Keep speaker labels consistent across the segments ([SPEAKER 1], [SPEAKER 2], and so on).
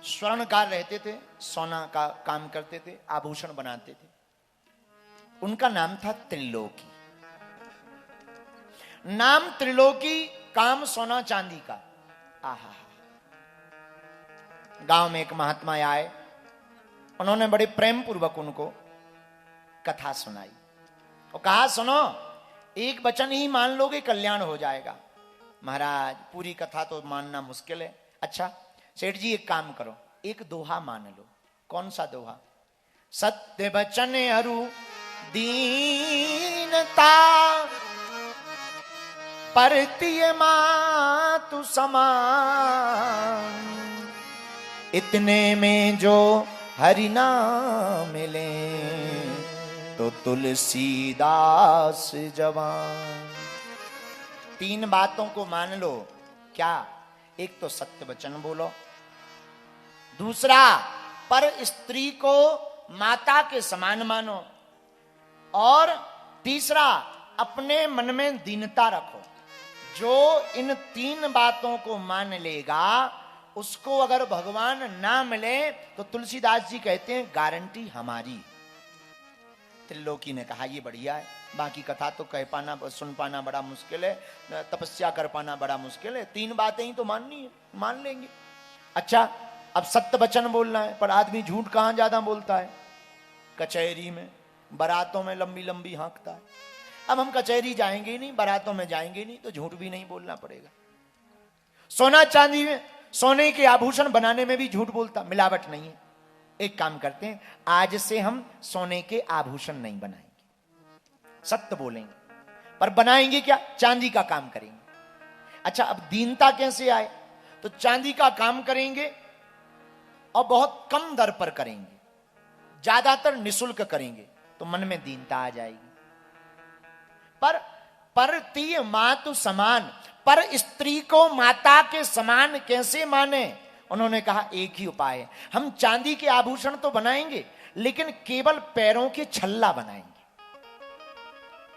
[SPEAKER 1] स्वर्णकार रहते थे, सोना का काम करते थे, आभूषण बनाते थे। उनका नाम था त्रिलोकी। नाम त्रिलोकी, काम सोना चांदी का। आहा, गांव में एक महात्मा आए, उन्होंने बड़े प्रेम पूर्वक उनको कथा सुनाई और कहा, सुनो, एक वचन ही मान लोगे कल्याण हो जाएगा। महाराज, पूरी कथा तो मानना मुश्किल है। अच्छा सेठ जी, एक काम करो, एक दोहा मान लो। कौन सा दोहा? सत्य वचन अरु दीनता, परतीय मातु समान, इतने में जो हरि नाम मिले तो तुलसीदास जवान। तीन बातों को मान लो। क्या? एक तो सत्य वचन बोलो, दूसरा पर स्त्री को माता के समान मानो, और तीसरा अपने मन में दीनता रखो। जो इन तीन बातों को मान लेगा, उसको अगर भगवान ना मिले तो तुलसीदास जी कहते हैं गारंटी हमारी। त्रिलोकी ने कहा, ये बढ़िया है, बाकी कथा तो कह पाना, सुन पाना बड़ा मुश्किल है, तपस्या कर पाना बड़ा मुश्किल है, तीन बातें ही तो माननी है, मान लेंगे। अच्छा, अब सत्य वचन बोलना है, पर आदमी झूठ कहां ज्यादा बोलता है? कचहरी में, बारातों में लंबी लंबी हाँकता है। अब हम कचहरी जाएंगे ही नहीं, बारातों में जाएंगे नहीं, तो झूठ भी नहीं बोलना पड़ेगा। सोना चांदी में, सोने के आभूषण बनाने में भी झूठ बोलता, मिलावट नहीं है। एक काम करते हैं, आज से हम सोने के आभूषण नहीं बनाएंगे, सत्य बोलेंगे, पर बनाएंगे क्या? चांदी का काम करेंगे। अच्छा, अब दीनता कैसे आए? तो चांदी का काम करेंगे और बहुत कम दर पर करेंगे, ज्यादातर निशुल्क करेंगे, तो मन में दीनता आ जाएगी। पर परतीय मातु समान, पर स्त्री को माता के समान कैसे माने? उन्होंने कहा, एक ही उपाय है, हम चांदी के आभूषण तो बनाएंगे, लेकिन केवल पैरों के छल्ला बनाएंगे,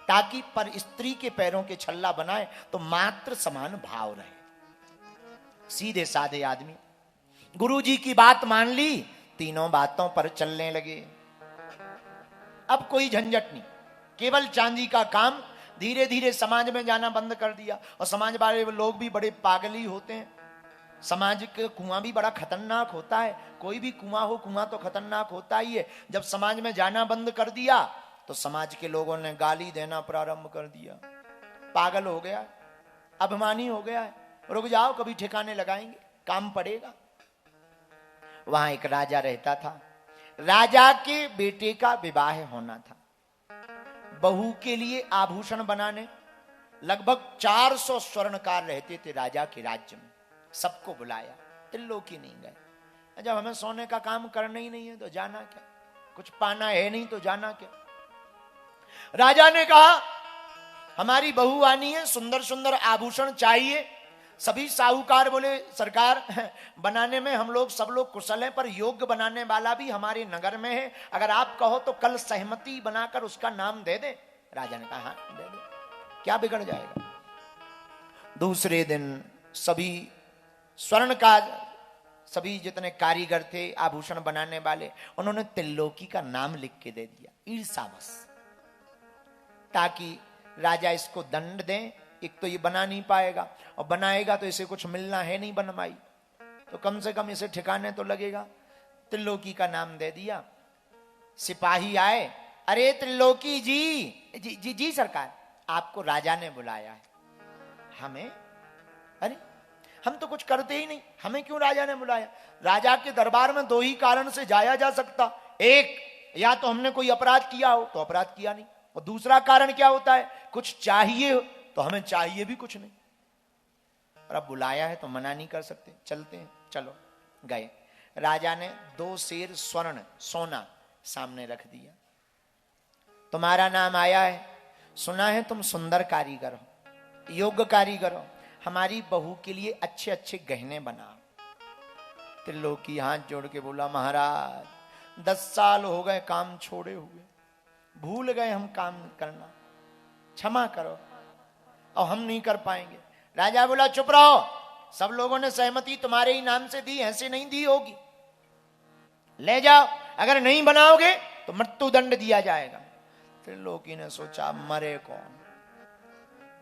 [SPEAKER 1] ताकि पर स्त्री के पैरों के छल्ला बनाए तो मात्र समान भाव रहे। सीधे साधे आदमी गुरु जी की बात मान ली, तीनों बातों पर चलने लगे। अब कोई झंझट नहीं, केवल चांदी का काम। धीरे धीरे समाज में जाना बंद कर दिया, और समाज वाले लोग भी बड़े पागल ही होते हैं। समाज के कुआं भी बड़ा खतरनाक होता है, कोई भी कुआं हो, कुआं तो खतरनाक होता ही है। जब समाज में जाना बंद कर दिया तो समाज के लोगों ने गाली देना प्रारंभ कर दिया। पागल हो गया, अभिमानी हो गया है, रुक जाओ, कभी ठिकाने लगाएंगे, काम पड़ेगा। वहां एक राजा रहता था, राजा के बेटे का विवाह होना था। बहू के लिए आभूषण बनाने लगभग 400 स्वर्णकार रहते थे राजा के राज्य में। सबको बुलाया, त्रिलोकी नहीं गए। जब हमें सोने का काम करना ही नहीं है तो जाना क्या, कुछ पाना है नहीं तो जाना क्या। राजा ने कहा, हमारी बहू आनी है, सुंदर सुंदर आभूषण चाहिए। सभी साहूकार बोले, सरकार बनाने में हम लोग सब लोग कुशल हैं, पर योग्य बनाने वाला भी हमारे नगर में है, अगर आप कहो तो कल सहमति बनाकर उसका नाम दे दे। राजा ने कहा, हाँ दे दे, क्या बिगड़ जाएगा। दूसरे दिन सभी स्वर्ण का, सभी जितने कारीगर थे आभूषण बनाने वाले, उन्होंने त्रिलोकी का नाम लिख के दे दिया, ईर्षावश, ताकि राजा इसको दंड दें। एक तो ये बना नहीं पाएगा, और बनाएगा तो इसे कुछ मिलना है नहीं बनवाई, तो कम से कम इसे ठिकाने तो लगेगा। त्रिलोकी का नाम दे दिया। सिपाही आए, अरे त्रिलोकी जी, जी जी, जी सरकार, आपको राजा ने बुलाया है। हमें? अरे हम तो कुछ करते ही नहीं, हमें क्यों राजा ने बुलाया? राजा के दरबार में दो ही कारण से जाया जा सकता, एक, या तो हमने कोई अपराध किया हो, तो अपराध किया नहीं, और दूसरा कारण क्या होता है, कुछ चाहिए हो, तो हमें चाहिए भी कुछ नहीं। और अब बुलाया है तो मना नहीं कर सकते, चलते हैं, चलो। गए, राजा ने 2 सेर स्वर्ण सोना सामने रख दिया। तुम्हारा नाम आया है, सुना है तुम सुंदर कारीगर हो, योग्य कारीगर हो, हमारी बहू के लिए अच्छे अच्छे गहने बनाओ। त्रिलोकी हाथ जोड़ के बोला, महाराज 10 साल हो गए काम छोड़े हुए, भूल गए हम काम करना, क्षमा करो, और हम नहीं कर पाएंगे। राजा बोला, चुप रहो, सब लोगों ने सहमति तुम्हारे ही नाम से दी, ऐसे नहीं दी होगी, ले जाओ, अगर नहीं बनाओगे तो मृत्युदंड दिया जाएगा। त्रिलोकी ने सोचा मरे कौन,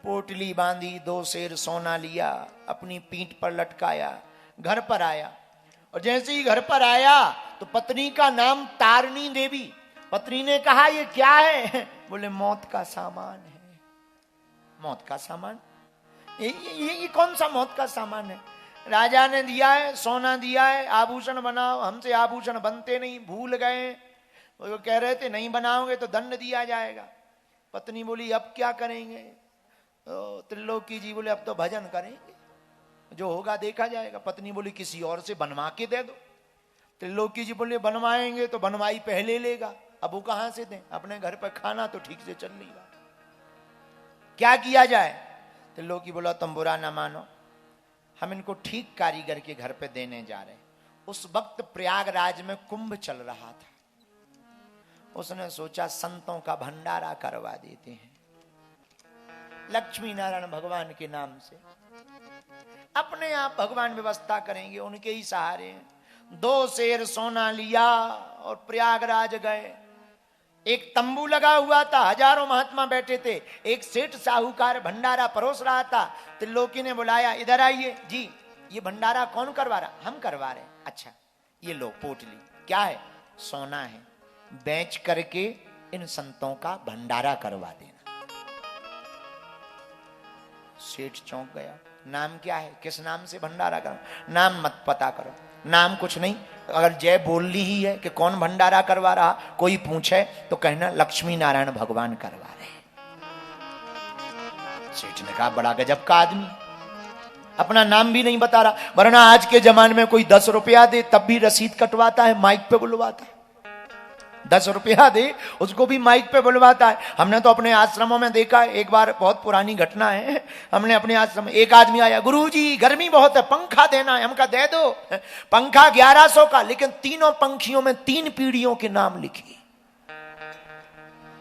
[SPEAKER 1] पोटली बांधी, 2 सेर सोना लिया, अपनी पीठ पर लटकाया, घर पर आया। और जैसे ही घर पर आया तो पत्नी का नाम तारिणी देवी। पत्नी ने कहा ये क्या है? बोले मौत का सामान है। मौत का सामान? ये कौन सा मौत का सामान है? राजा ने दिया है, सोना दिया है, आभूषण बनाओ। हमसे आभूषण बनते नहीं, भूल गए। वो कह रहे थे नहीं बनाओगे तो दंड दिया जाएगा। पत्नी बोली अब क्या करेंगे? तो त्रिलोकी जी बोले अब तो भजन करेंगे, जो होगा देखा जाएगा। पत्नी बोली किसी और से बनवा के दे दो। त्रिलोकी जी बोले बनवाएंगे तो बनवाई पहले लेगा, अब वो कहां से दें? अपने घर पर खाना तो ठीक से चल नहीं रहा, क्या किया जाए? त्रिलोकी बोला तुम बुरा ना मानो, हम इनको ठीक कारीगर के घर पे देने जा रहे हैं। उस वक्त प्रयागराज में कुंभ चल रहा था। उसने सोचा संतों का भंडारा करवा देते हैं, लक्ष्मी नारायण भगवान के नाम से। अपने आप भगवान व्यवस्था करेंगे, उनके ही सहारे हैं। 2 सेर सोना लिया और प्रयागराज गए। एक तंबू लगा हुआ था, हजारों महात्मा बैठे थे। एक सेठ साहूकार भंडारा परोस रहा था। त्रिलोकी ने बुलाया, इधर आइए जी, ये भंडारा कौन करवा रहा? हम करवा रहे। अच्छा ये लो पोटली, क्या है? सोना है, बेच करके इन संतों का भंडारा करवा देना। सेठ चौंक गया, नाम क्या है? किस नाम से भंडारा करो? नाम मत पता करो, नाम कुछ नहीं। अगर जय बोलनी ही है कि कौन भंडारा करवा रहा, कोई पूछे तो कहना लक्ष्मी नारायण भगवान करवा रहे। सेठ ने कहा बड़ा गजब का आदमी, अपना नाम भी नहीं बता रहा। वरना आज के जमाने में कोई 10 रुपया दे तब भी रसीद कटवाता है, माइक पे बुलवाता है। 10 रुपया दे उसको भी माइक पे बुलवाता है। हमने तो अपने आश्रमों में देखा है। एक बार बहुत पुरानी घटना है, हमने अपने आश्रम में एक आदमी आया, गुरुजी गर्मी बहुत है, पंखा देना है। हमका दे दो। पंखा 1100 का, लेकिन तीनों पंखियों में 3 पीढ़ियों के नाम लिखे।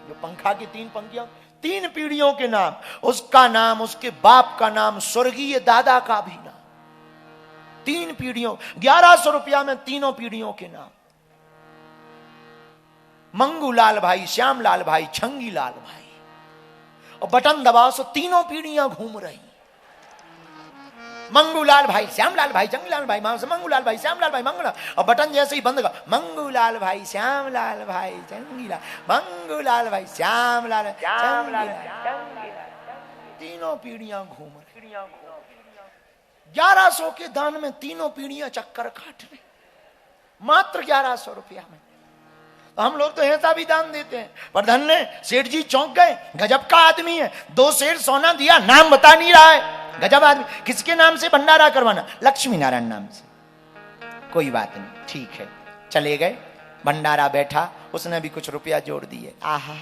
[SPEAKER 1] जो पंखा की 3 पंखियों, 3 पीढ़ियों के नाम, उसका नाम, उसके बाप का नाम, स्वर्गीय दादा का भी नाम। 3 पीढ़ियों, 1100 रुपया में तीनों पीढ़ियों के नाम। मंगूलाल भाई, श्यामलाल भाई, छंगीलाल भाई। और बटन दबाओ तो तीनों पीढ़ियां घूम रही। मंगूलाल भाई, श्यामलाल भाई, छंगीलाल भाई, मंगूलाल भाई, श्यामलाल भाई, मंगूलाल। और बटन जैसे ही बंद कर, मंगूलाल भाई, श्यामलाल भाई, छंगीलाल, मंगूलाल भाई, श्यामलाल, श्यामलाल, तीनों पीढ़ियां घूम रही। 1100 के दान में तीनों पीढ़ियां चक्कर काट रही, मात्र 1100 रुपया में। तो हम लोग तो ऐसा भी दान देते हैं। पर धन्य सेठ जी चौंक गए, गजब का आदमी है। 2 सेर सोना दिया, नाम बता नहीं रहा है, गजब आदमी। किसके नाम से भंडारा करवाना? लक्ष्मी नारायण नाम से। कोई बात नहीं, ठीक है। चले गए, भंडारा बैठा, उसने भी कुछ रुपया जोड़ दिए। आहा,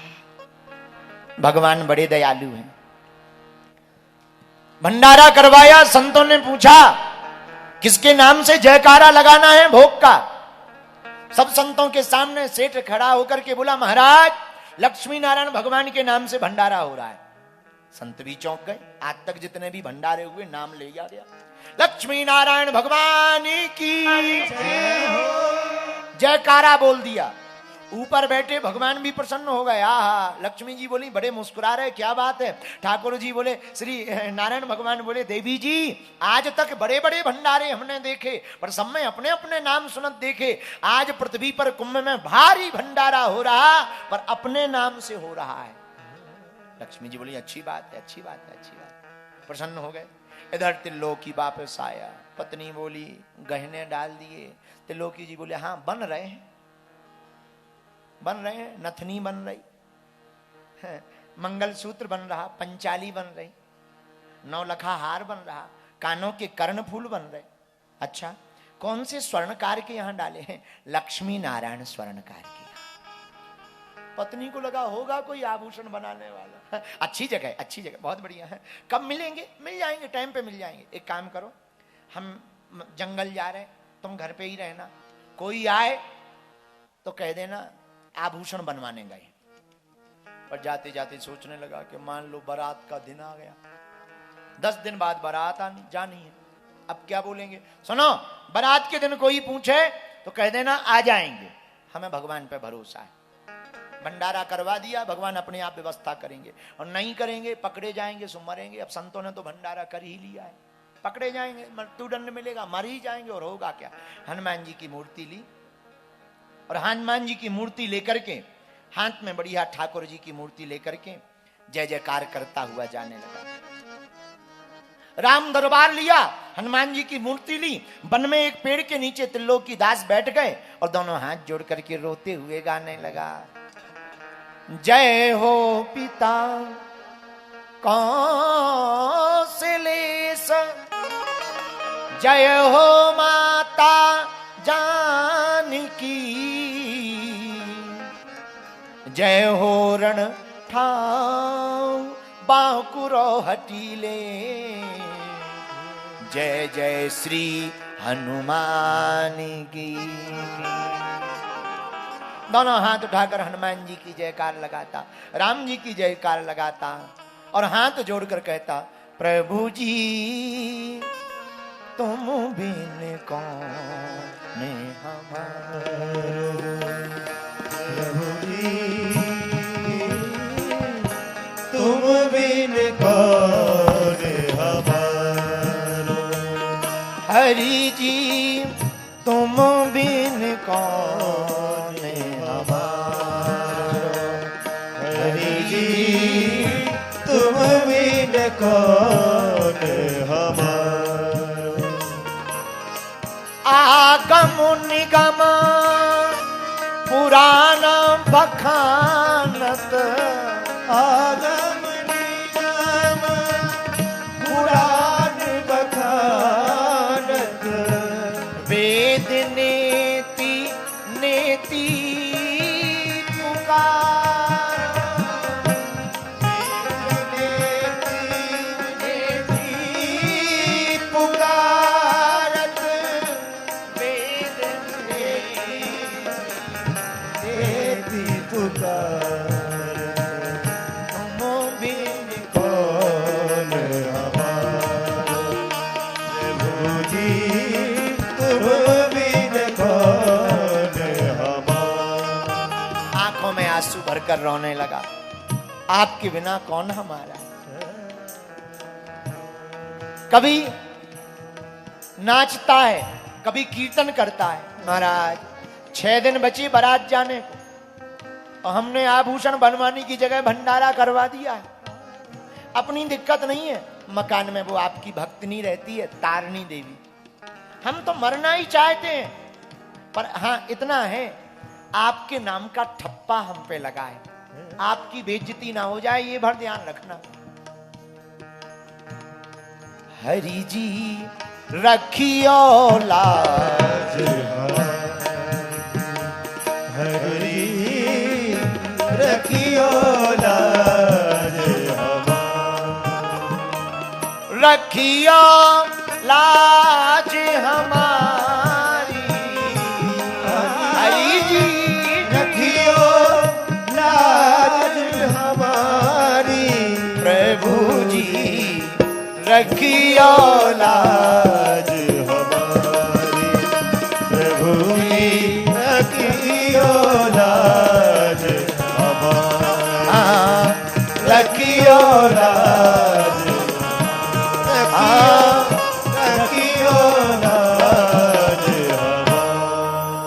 [SPEAKER 1] भगवान बड़े दयालु हैं। भंडारा करवाया, संतों ने पूछा किसके नाम से जयकारा लगाना है भोग का? सब संतों के सामने सेठ खड़ा होकर के बोला, महाराज लक्ष्मी नारायण भगवान के नाम से भंडारा हो रहा है। संत भी चौंक गए। आज तक जितने भी भंडारे हुए नाम ले लिया गया। लक्ष्मी नारायण भगवान की जयकारा बोल दिया। ऊपर बैठे भगवान भी प्रसन्न हो गए। आहा, लक्ष्मी जी बोली बड़े मुस्कुरा रहे, क्या बात है? ठाकुर जी बोले, श्री नारायण भगवान बोले, देवी जी आज तक बड़े बड़े भंडारे हमने देखे, पर सब में अपने अपने नाम सुनत देखे। आज पृथ्वी पर कुंभ में भारी भंडारा हो रहा, पर अपने नाम से हो रहा है। लक्ष्मी जी बोली अच्छी बात है, अच्छी बात है, अच्छी बात है। प्रसन्न हो गए। इधर त्रिलोकी वापस आया। पत्नी बोली गहने डाल दिए। त्रिलोकी जी बोले हाँ बन रहे हैं, बन रहे हैं, नथनी बन रही है, मंगलसूत्र बन रहा, पंचाली बन रही, 9 लखा हार बन रहा, कानों के कर्णफूल बन रहे। अच्छा, कौन से स्वर्णकार के यहां डाले हैं? लक्ष्मी नारायण स्वर्णकार के। पत्नी को लगा होगा कोई आभूषण बनाने वाला। अच्छी जगह है, अच्छी जगह, बहुत बढ़िया है। कब मिलेंगे? मिल जाएंगे, टाइम पे मिल जाएंगे। एक काम करो, हम जंगल जा रहे हैं, तुम घर पे ही रहना, कोई आए तो कह देना आभूषण बनवाने गए। पर जाते जाते सोचने लगा कि मान लो बारात का दिन आ गया, 10 दिन बाद बारात जानी है, अब क्या बोलेंगे? सुनो, बारात के दिन कोई पूछे तो कह देना आ जाएंगे, हमें भगवान पे भरोसा है। भंडारा करवा दिया, भगवान अपने आप व्यवस्था करेंगे, और नहीं करेंगे पकड़े जाएंगे, सो मरेंगे। अब संतों ने तो भंडारा कर ही लिया है, पकड़े जाएंगे, मृत्युदंड मिलेगा, मर ही जाएंगे, और होगा क्या। हनुमान जी की मूर्ति ली, और हनुमान जी की मूर्ति लेकर के हाथ में बढ़िया ठाकुर जी की मूर्ति लेकर के जय जयकार करता हुआ जाने लगा। राम दरबार लिया, हनुमान जी की मूर्ति ली, वन में एक पेड़ के नीचे त्रिलोकी दास बैठ गए और दोनों हाथ जोड़ करके रोते हुए गाने लगा। जय हो पिता कौशलेश, जय हो माता जानकी, जय हो रण ठाव बांकुरो हटीले, जय जय श्री हनुमान की। दोनों हाथ उठाकर हनुमान जी की जयकार लगाता, राम जी की जयकार लगाता, और हाथ जोड़कर कहता, प्रभु जी तुम बिन कौन हमारे,
[SPEAKER 2] प्रभु जी तुम बिन कौन हमारे,
[SPEAKER 1] हरि जी तुम बिन कौन हमारे,
[SPEAKER 2] हरि जी तुम बिन कौन हमारे,
[SPEAKER 1] आगम निगम पुराण बखानत,
[SPEAKER 2] आगम निगम पुराण बखानत,
[SPEAKER 1] वेद नेति नेति पुकार,
[SPEAKER 2] पुकारत,
[SPEAKER 1] वेद
[SPEAKER 2] देती पुकार,
[SPEAKER 1] तुम बिन
[SPEAKER 2] कौन हमारे, प्रभु जी तुम बिन कौन हमारे।
[SPEAKER 1] आंखों में आंसू भरकर रोने लगा, आपके बिना कौन हमारा। कभी नाचता है, कभी कीर्तन करता है। महाराज 6 दिन बची बारात जाने को, और हमने आभूषण बनवाने की जगह भंडारा करवा दिया है। अपनी दिक्कत नहीं है, मकान में वो आपकी भक्तनी रहती है, तारणी देवी। हम तो मरना ही चाहते हैं, पर हाँ इतना है, आपके नाम का ठप्पा हम पे लगा है, आपकी बेइज्जती ना हो जाए, ये भर ध्यान रखना। हरि जी रखियो लाज,
[SPEAKER 2] हरि रखियो लाज हमारी,
[SPEAKER 1] रखियो लाज हमारी, हरि जी
[SPEAKER 2] रखियो लाज हमारी,
[SPEAKER 1] प्रभु जी रखियो लाज
[SPEAKER 2] लाज हमारी, प्रभु जी रखियो लाज हमारी,
[SPEAKER 1] रखियो
[SPEAKER 2] लाज रखियो लाज हमारी।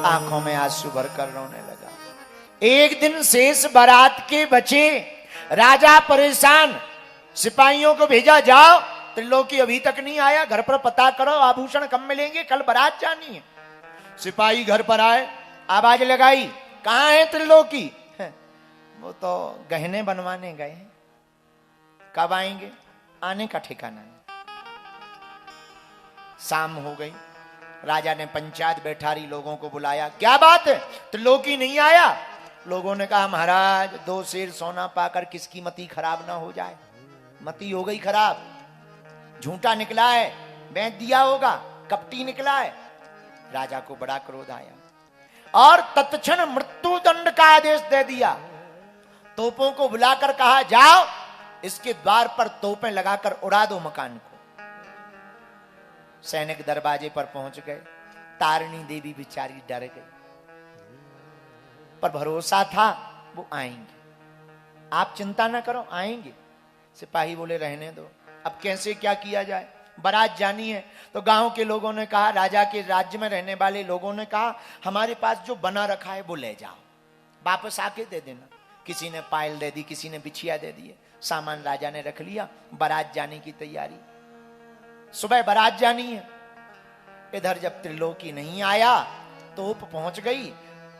[SPEAKER 1] आंखों में आंसू भरकर रोने लगा। एक दिन शेष बारात के बचे, राजा परेशान, सिपाहियों को भेजा, जाओ त्रिलोकी अभी तक नहीं आया, घर पर पता करो, आभूषण कम मिलेंगे, कल बारात जानी है। सिपाही घर पर आए, आवाज लगाई, कहां है त्रिलोकी? वो तो गहने बनवाने गए हैं, कब आएंगे? आने का ठिकाना नहीं। शाम हो गई, राजा ने पंचायत बैठारी, लोगों को बुलाया, क्या बात है, त्रिलोकी नहीं आया? लोगों ने कहा, महाराज 2 सेर सोना पाकर किसकी मति खराब ना हो जाए। मति हो गई खराब, झूठा निकला है, बेच दिया होगा, कपटी निकला है। राजा को बड़ा क्रोध आया और तत्क्षण मृत्यु दंड का आदेश दे दिया। तोपों को बुलाकर कहा, जाओ इसके द्वार पर तोपें लगाकर उड़ा दो मकान को। सैनिक दरवाजे पर पहुंच गए, तारिणी देवी बेचारी डर गई, पर भरोसा था वो आएंगे, आप चिंता ना करो आएंगे। सिपाही बोले रहने दो, अब कैसे क्या किया जाए, बारात जानी है। तो गांव के लोगों ने कहा, राजा के राज्य में रहने वाले लोगों ने कहा, हमारे पास जो बना रखा है वो ले जाओ, वापस आके दे देना। किसी ने पायल दे दी, किसी ने बिछिया दे दी, सामान राजा ने रख लिया। बारात जाने की तैयारी, सुबह बारात जानी है। इधर जब त्रिलोकी नहीं आया, तोप पहुंच गई,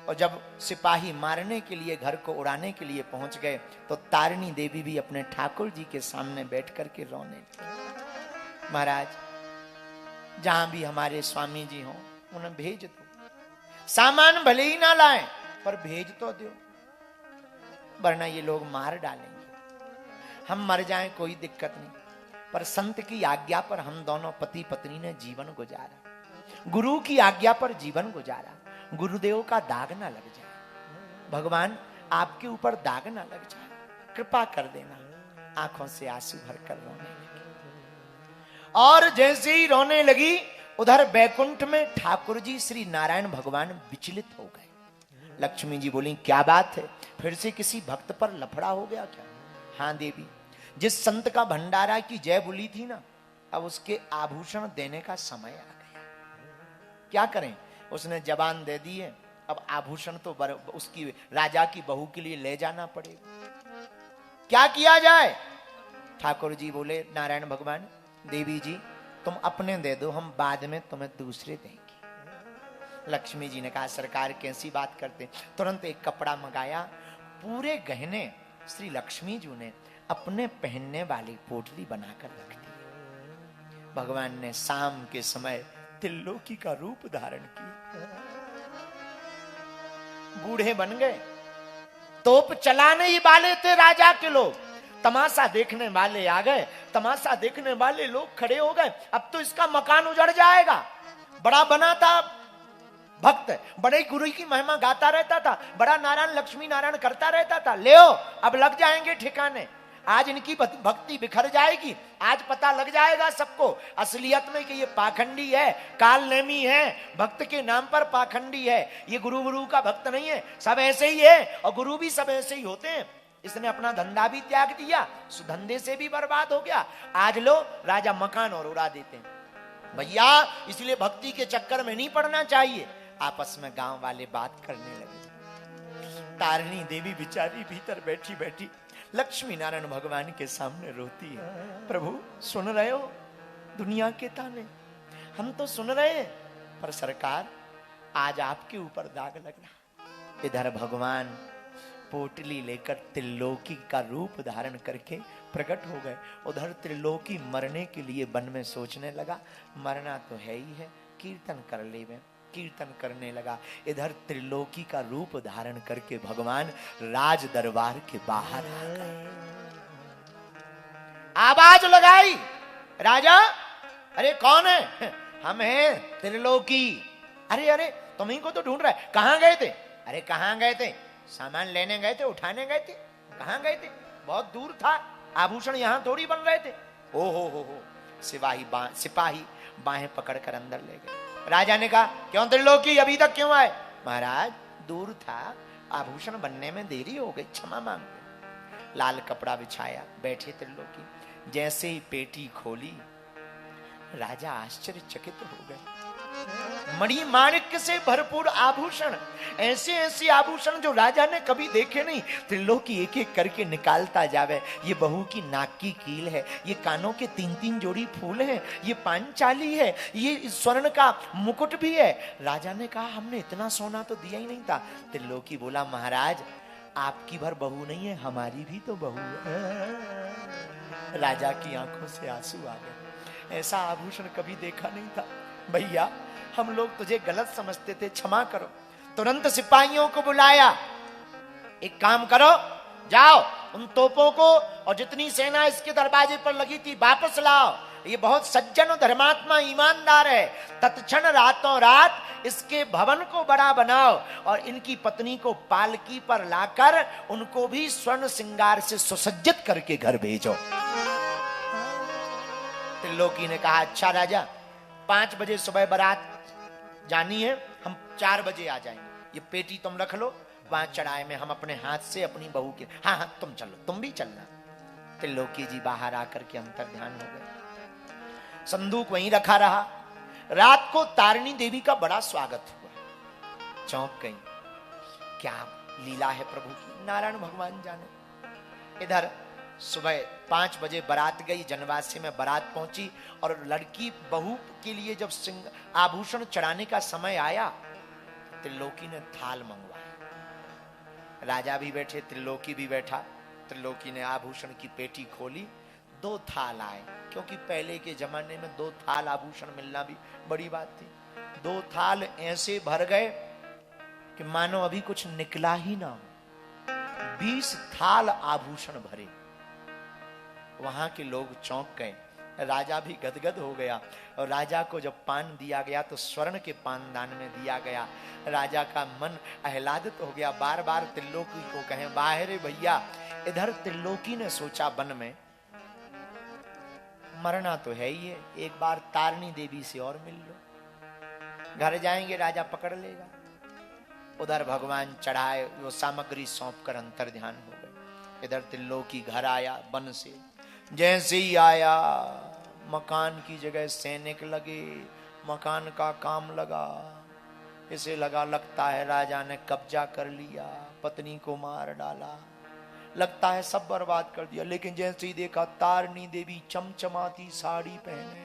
[SPEAKER 1] और जब सिपाही मारने के लिए, घर को उड़ाने के लिए पहुंच गए, तो तारिणी देवी भी अपने ठाकुर जी के सामने बैठ करके रोने लगी। महाराज, जहां भी हमारे स्वामी जी हों, उन्हें भेज दो, सामान भले ही ना लाएं पर भेज तो दो, वरना ये लोग मार डालेंगे। हम मर जाएं कोई दिक्कत नहीं, पर संत की आज्ञा पर हम दोनों पति पत्नी ने जीवन गुजारा, गुरु की आज्ञा पर जीवन गुजारा, गुरुदेव का दाग ना लग जाए, भगवान आपके ऊपर दाग ना लग जाए, कृपा कर देना। आंखों से आंसू भरकर रोने लगी, और जैसे ही रोने लगी, उधर बैकुंठ में ठाकुर जी श्री नारायण भगवान विचलित हो गए। लक्ष्मी जी बोली, क्या बात है, फिर से किसी भक्त पर लफड़ा हो गया क्या? हाँ देवी, जिस संत का भंडारा की जय बोली थी ना, अब उसके आभूषण देने का समय आ गया, क्या करें? उसने जबान दे दी है, अब आभूषण तो उसकी राजा की बहू के लिए ले जाना पड़ेगा, क्या किया जाए? ठाकुर जी बोले, नारायण भगवान, देवी जी तुम अपने दे दो, हम बाद में तुम्हें दूसरे देंगे। लक्ष्मी जी ने कहा, सरकार कैसी बात करते? तुरंत एक कपड़ा मंगाया, पूरे गहने श्री लक्ष्मी जी ने अपने पहनने वाली पोटली बनाकर रख दी। भगवान ने शाम के समय त्रिलोकी का रूप धारण किया, बूढ़े बन गए, तोप चलाने ही वाले थे राजा के लोग, तमाशा देखने वाले आ गए, तमाशा देखने वाले लोग खड़े हो गए, अब तो इसका मकान उजड़ जाएगा। बड़ा बना था भक्त, बड़े गुरु की महिमा गाता रहता था, बड़ा नारायण लक्ष्मी नारायण करता रहता था, ले अब लग जाएंगे ठिकाने, आज इनकी भक्ति बिखर जाएगी, आज पता लग जाएगा सबको असलियत में कि ये पाखंडी है, कालनेमी है, भक्त के नाम पर पाखंडी है, ये गुरु का भक्त नहीं है, सब ऐसे ही है, और गुरु भी सब ऐसे ही होते हैं। इसने अपना धंधा भी त्याग दिया, धंधे से भी बर्बाद हो गया, आज लो राजा मकान और उड़ा देते हैं। भैया, इसलिए भक्ति के चक्कर में नहीं पड़ना चाहिए। आपस में गांव वाले बात करने लगे। तारिणी देवी बेचारी भीतर बैठी बैठी लक्ष्मी नारायण भगवान के सामने रोती है, प्रभु सुन रहे हो दुनिया के ताने, हम तो सुन रहे हैं, पर सरकार आज आपके ऊपर दाग लग रहा। इधर भगवान पोटली लेकर त्रिलोकी का रूप धारण करके प्रकट हो गए, उधर त्रिलोकी मरने के लिए वन में सोचने लगा, मरना तो है ही है, कीर्तन कर ले में, कीर्तन करने लगा। इधर त्रिलोकी का रूप धारण करके भगवान राज दरबार के बाहर आ गए, आवाज लगाई, राजा अरे कौन है? हम हैं त्रिलोकी। अरे अरे तुम्हीं को तो ढूंढ रहा है, कहां गए थे? अरे कहां गए थे? सामान लेने गए थे, उठाने गए थे, कहां गए थे? बहुत दूर था, आभूषण यहां थोड़ी बन रहे थे। ओ हो सिपाही बाहें पकड़कर अंदर ले गए। राजा ने कहा, क्यों त्रिलोकी अभी तक क्यों आए? महाराज दूर था, आभूषण बनने में देरी हो गई, क्षमा मांगते। लाल कपड़ा बिछाया, बैठे त्रिलोकी, जैसे ही पेटी खोली राजा आश्चर्यचकित हो गए। मणि माणिक्य से भरपूर आभूषण, ऐसे ऐसे आभूषण जो राजा ने कभी देखे नहीं। त्रिलोकी एक एक करके निकालता जावे, ये बहू की नाक की कील है, ये कानों के 3-3 जोड़ी फूल हैं, ये पांचाली है, ये स्वर्ण का मुकुट भी है। राजा ने कहा, हमने इतना सोना तो दिया ही नहीं था। त्रिलोकी बोला, महाराज आपकी भर बहू नहीं है, हमारी भी तो बहू है। राजा की आंखों से आंसू आ गए, ऐसा आभूषण कभी देखा नहीं था। भैया हम लोग तुझे गलत समझते थे, क्षमा करो। तुरंत सिपाहियों को बुलाया, एक काम करो, जाओ उन तोपों को और जितनी सेना इसके दरवाजे पर लगी थी वापस लाओ। ये बहुत सज्जन धर्मात्मा ईमानदार है। तत्क्षण रातों रात इसके भवन को बड़ा बनाओ और इनकी पत्नी को पालकी पर लाकर उनको भी स्वर्ण श्रृंगार से सुसज्जित करके घर भेजो। त्रिलोकी ने कहा, अच्छा राजा, 5 बजे सुबह बारात जानिए हम 4 बजे आ जाएंगे, ये पेटी तुम रख लो, वहां चढ़ाए में हम अपने हाथ से अपनी बहू के, हाँ हाँ तुम चलो, तुम भी चलना। त्रिलोकी जी बाहर आकर के अंतर ध्यान हो गए, संदूक वहीं रखा रहा। रात को तारिणी देवी का बड़ा स्वागत हुआ, चौंक गई, क्या लीला है प्रभु की, नारायण भगवान जाने। इधर सुबह 5 बजे बारात गई, जनवासी में बारात पहुंची और लड़की बहू के लिए जब आभूषण चढ़ाने का समय आया, त्रिलोकी ने थाल मंगवाया। राजा भी बैठे, त्रिलोकी भी बैठा। त्रिलोकी ने आभूषण की पेटी खोली, 2 थाल आए, क्योंकि पहले के जमाने में 2 थाल आभूषण मिलना भी बड़ी बात थी। 2 थाल ऐसे भर गए कि मानो अभी कुछ निकला ही ना हो। 20 थाल आभूषण भरे। वहां के लोग चौंक गए, राजा भी गदगद हो गया। और राजा को जब पान दिया गया तो स्वर्ण के पानदान में दिया गया। राजा का मन आह्लादित हो गया, बार बार त्रिलोकी को कहें बाहर भैया। इधर त्रिलोकी ने सोचा, वन में मरना तो है ही है, एक बार तारिणी देवी से और मिल लो, घर जाएंगे राजा पकड़ लेगा। उधर भगवान चढ़ाए, वो सामग्री सौंप कर अंतर ध्यान हो गए। इधर त्रिलोकी घर आया वन से, जैसे ही आया मकान की जगह सैनिक लगे, मकान का काम लगा। इसे लगा लगता है राजा ने कब्जा कर लिया, पत्नी को मार डाला, लगता है सब बर्बाद कर दिया। लेकिन जैसे ही देखा तारिणी देवी चमचमाती साड़ी पहने,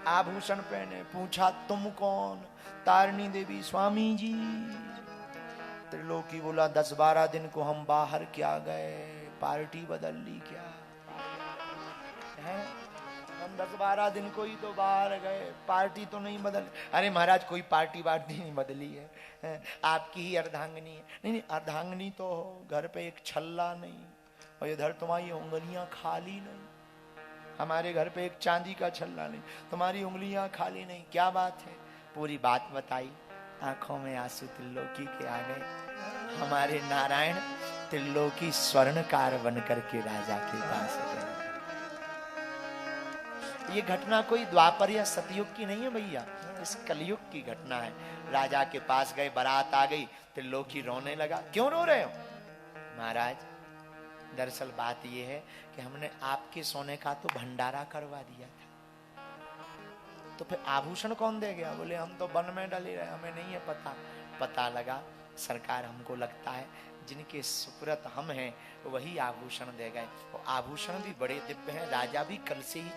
[SPEAKER 1] आभूषण पहने, पूछा तुम कौन? तारिणी देवी, स्वामी जी। त्रिलोकी बोला 10-12 दिन को हम बाहर क्या गए, पार्टी बदल ली क्या है? हम 10-12 दिन को ही तो बाहर गए, पार्टी तो नहीं बदल। अरे महाराज कोई पार्टी वार्टी नहीं बदली है, आपकी ही अर्धांगिनी है। नहीं, अर्धांगिनी तो हो, घर पे एक छल्ला नहीं, और इधर तुम्हारी उंगलियां खाली नहीं। हमारे घर पे एक चांदी का छल्ला नहीं, तुम्हारी उंगलियां खाली नहीं। क्या बात है? पूरी बात बताई। आंखों में आंसू त्रिलोकी के आ गए। हमारे नारायण त्रिलोकी स्वर्णकार बन करके राजा के पास गए। ये घटना कोई द्वापर या सतयुग की नहीं है भैया, इस कलयुग की घटना है। राजा के पास गए, बारात आ गई, त्रिलोकी रोने लगा। क्यों रो रहे हो? महाराज दरअसल बात ये है कि हमने आपके सोने का तो भंडारा करवा दिया था, तो फिर आभूषण कौन दे गया? बोले हम तो वन में डले रहे, हमें नहीं है पता लगा सरकार, हमको लगता है जिनके सुपुरत हम हैं वही आभूषण दे गए। वो आभूषण भी बड़े दिव्य हैं। राजा भी कल से ही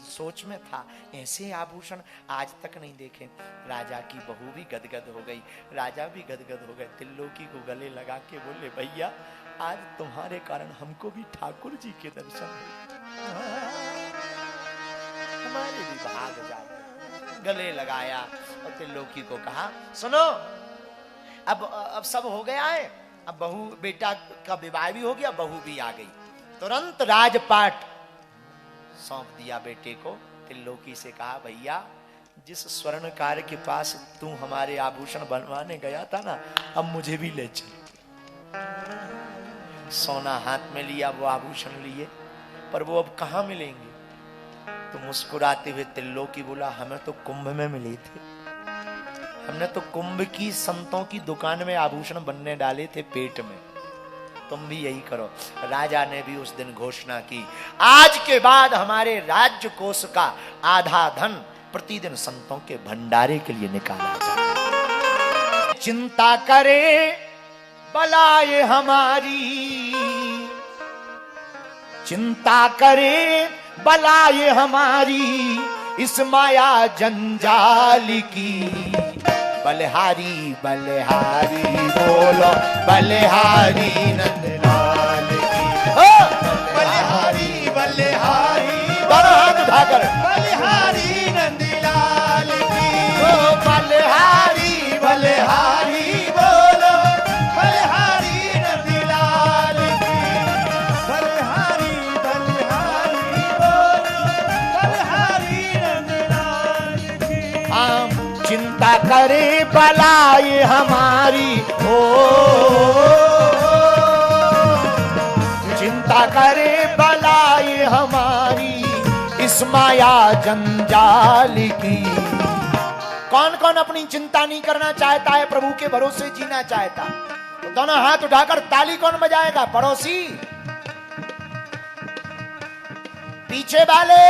[SPEAKER 1] सोच में था, ऐसे आभूषण आज तक नहीं देखे। राजा की बहू भी गदगद हो गई, राजा भी गदगद हो गए। त्रिलोकी को गले लगा के बोले भैया आज तुम्हारे कारण हमको भी ठाकुर जी के दर्शन हुए, हमारे भी भाग जाए। गले लगाया और त्रिलोकी को कहा सुनो, अब सब हो गया है, अब बहू बेटा का विवाह भी हो गया, बहू भी आ गई। तुरंत राजपाट सौंप दिया बेटे को। त्रिलोकी से कहा भैया जिस स्वर्णकार के पास तू हमारे आभूषण बनवाने गया था ना, अब मुझे भी ले चल। सोना हाथ में लिया, वो आभूषण लिए, पर वो अब कहां मिलेंगे? तो मुस्कुराते हुए त्रिलोकी बोला हमें तो कुंभ में मिले थे, हमने तो कुंभ की संतों की दुकान में आभूषण बनने डाले थे पेट में, तुम भी यही करो। राजा ने भी उस दिन घोषणा की आज के बाद हमारे राज्य कोष का आधा धन प्रतिदिन संतों के भंडारे के लिए निकाला जाए। चिंता करे बलाए हमारी, चिंता करे बलाए हमारी, इस माया जंजाल की। बलिहारी बलिहारी बोलो, बलिहारी नंदलाल की। बलिहारी बलिहारी दोनों हाथ उठाकर, बलिहारी नंदलाल की। बलिहारी बलिहारी बोलो, बलिहारी नंदलाल की। बलिहारी बलिहारी बोलो, बलिहारी नंदलाल की। चिंता करे बलाए हमारी, ओ चिंता करे बलाए हमारी, इस माया जंजाल की। कौन कौन अपनी चिंता नहीं करना चाहता है, प्रभु के भरोसे जीना चाहता? तो दोनों हाथ उठाकर ताली कौन बजाएगा? पड़ोसी, पीछे वाले,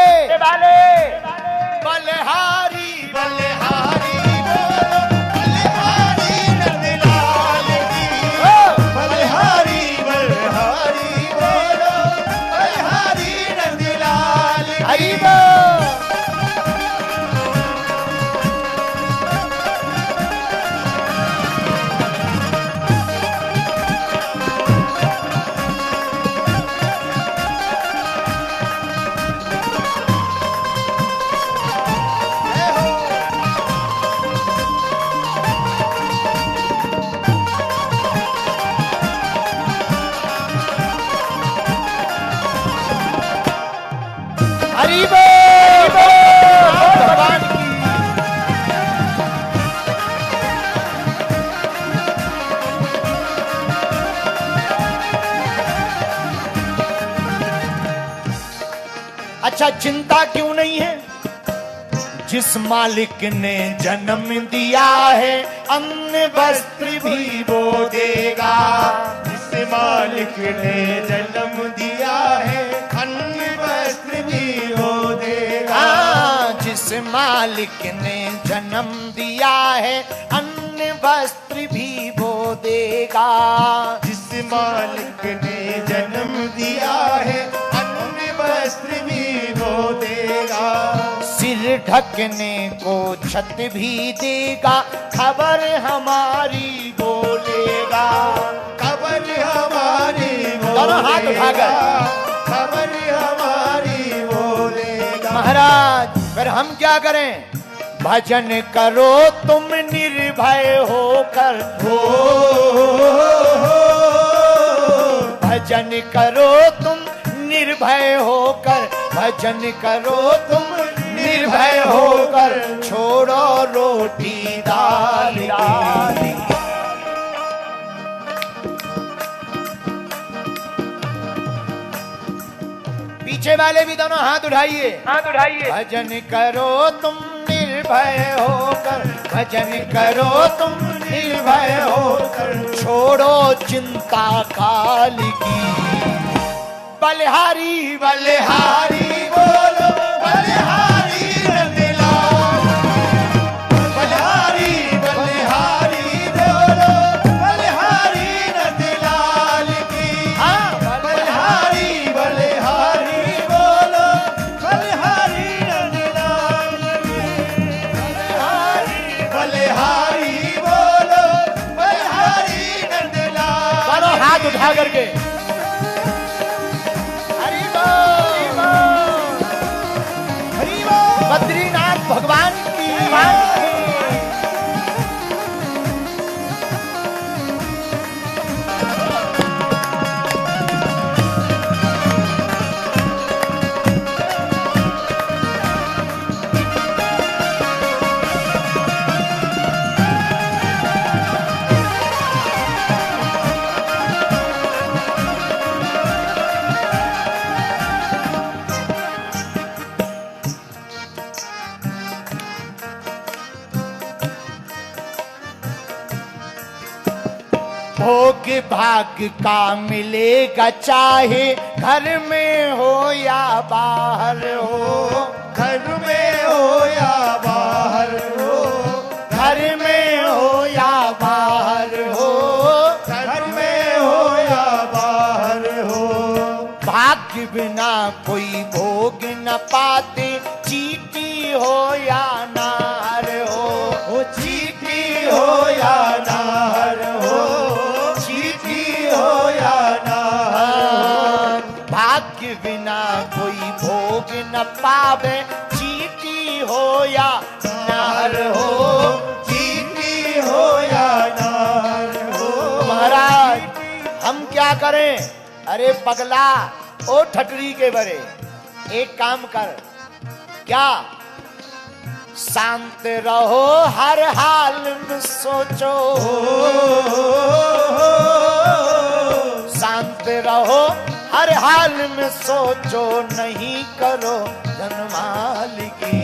[SPEAKER 1] बलिहारी
[SPEAKER 2] बलिहारी बोलो, बलिहारी नंदलाल की। बलिहारी बलिहारी बोलो, बलिहारी नंदलाल की।
[SPEAKER 1] हरि बोल। हरि बोल, भगवान की। अच्छा, चिंता क्यों नहीं है? जिस मालिक ने जन्म दिया है, अन्न वस्त्र भी वो देगा।
[SPEAKER 2] जिस मालिक ने जन्म दिया है, अन्न वस्त्र भी वो देगा।
[SPEAKER 1] जिस मालिक ने जन्म दिया है, अन्न वस्त्र भी वो देगा।
[SPEAKER 2] जिस मालिक ने जन्म दिया है, अन्न वस्त्र भी वो देगा।
[SPEAKER 1] सिर ढकने को छत भी देगा, खबर हमारी बोलेगा।
[SPEAKER 2] खबर हमारी
[SPEAKER 1] दोनों हाथ उठाकर।
[SPEAKER 2] खबर हमारी बोलेगा।
[SPEAKER 1] महाराज, फिर हम क्या करें? भजन करो तुम निर्भय होकर, भजन करो तुम निर्भय होकर, भजन करो तुम निर्भय होकर, छोड़ो रोटी दाल की। पीछे वाले भी दोनों हाथ उठाइए, हाथ उठाइए। भजन करो तुम निर्भय होकर, भजन करो तुम निर्भय होकर, छोड़ो चिंता काल की। बलिहारी बलिहारी
[SPEAKER 2] बोलो, बलिहारी नंदलाल। बलिहारी बलिहारी बोलो, बलिहारी नंदलाल की। बलिहारी बलिहारी बोलो, बलिहारी नंदलाल की। बलिहारी बोलो, बलिहारी नंदलाल।
[SPEAKER 1] दोनों हाथ उठा करके बद्रीनाथ भगवान की। भोग भाग का मिलेगा, चाहे घर में हो या बाहर हो।
[SPEAKER 2] घर में हो या बाहर हो,
[SPEAKER 1] घर में हो या बाहर हो,
[SPEAKER 2] घर में हो या बाहर हो।
[SPEAKER 1] भाग्य बिना कोई भोग न पाते, चीटी हो या नार हो।
[SPEAKER 2] ओ चीटी हो या नार हो, चीटी हो या नार।
[SPEAKER 1] भाग्य बिना कोई भोग न पावे, चीटी हो या नार हो।
[SPEAKER 2] चीटी हो या नार हो।
[SPEAKER 1] महाराज, हम क्या करें? अरे पगला, ओ ठटरी के बरे, एक काम कर। क्या? शांत रहो, हर हाल में सोचो। शांत रहो, हर हाल में सोचो, नहीं करो जनमाल की।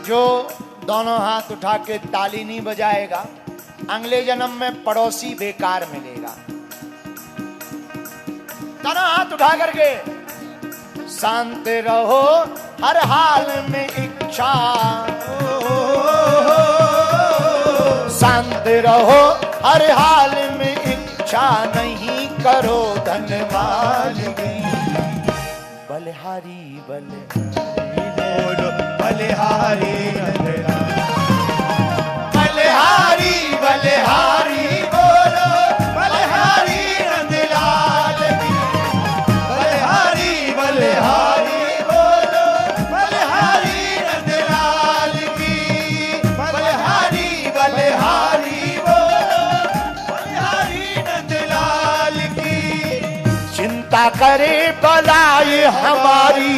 [SPEAKER 1] जो दोनों हाथ उठा के ताली नहीं बजाएगा, अगले जन्म में पड़ोसी बेकार मिलेगा। दोनों हाथ उठा करके शांत रहो हर हाल में इच्छा, शांत रहो हर हाल में इच्छा, नहीं करो धन माल की। बलिहारी
[SPEAKER 2] बोलो बलिहारी
[SPEAKER 1] बलिहारी बलिहारी
[SPEAKER 2] बोलो बलिहारी नंदलाल की। बलिहारी बलिहारी बोलो बलिहारी नंदलाल की। बलिहारी बलिहारी बोलो बलिहारी नंदलाल की।
[SPEAKER 1] चिंता करे बलाए हमारी,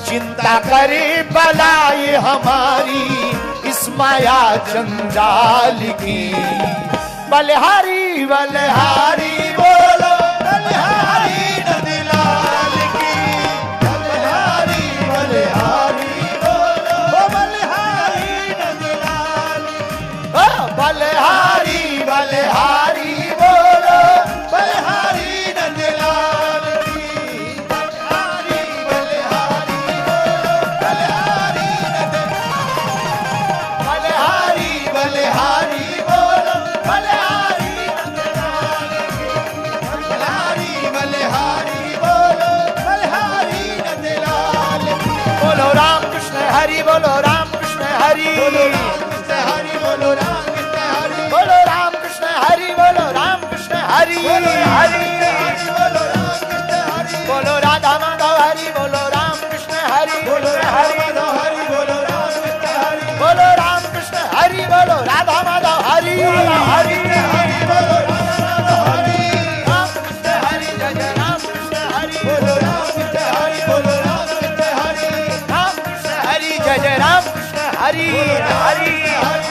[SPEAKER 1] चिंता करे बलाए हमारी, इस माया जंजाल की। बलिहारी बलिहारी
[SPEAKER 2] बोलो बलिहारी नंदलाल की। बलिहारी बलिहारी बोलो बलिहारी नंदलाल की।
[SPEAKER 1] बलिहारी बलिहारी बोलो
[SPEAKER 2] बलिहारी नंदलाल की। बलिहारी बलिहारी बोलो बलिहारी
[SPEAKER 1] बलिहारी बलिहारी बोलो बलिहारी
[SPEAKER 2] बलिहारी बलिहारी बोलो बलिहारी नंदलाल की।
[SPEAKER 1] बोलो राम कृष्ण हरि, बोलो राम कृष्ण हरि,
[SPEAKER 2] बोलो राम कृष्ण हरि, बोलो राम कृष्ण हरि,
[SPEAKER 1] बोलो राम कृष्ण हरि, बोलो राम कृष्ण हरि हरि,
[SPEAKER 2] बोलो राम कृष्ण हरि,
[SPEAKER 1] बोलो राधा माधव हरि, बोलो राम कृष्ण हरि
[SPEAKER 2] बोलो
[SPEAKER 1] हरि,
[SPEAKER 2] राम हरि, बोलो राम कृष्ण हरि,
[SPEAKER 1] बोलो राम कृष्ण हरि, बोलो राधा माधव हरि हरि
[SPEAKER 2] हरि, बोलो राम हरि,
[SPEAKER 1] राम कृष्ण हरि, जय जय राम कृष्ण हरि,
[SPEAKER 2] बोलो राम कृष्ण हरि, बोलो राम कृष्ण हरि,
[SPEAKER 1] राम कृष्ण हरि, जय जय राम कृष्ण हरि हरि।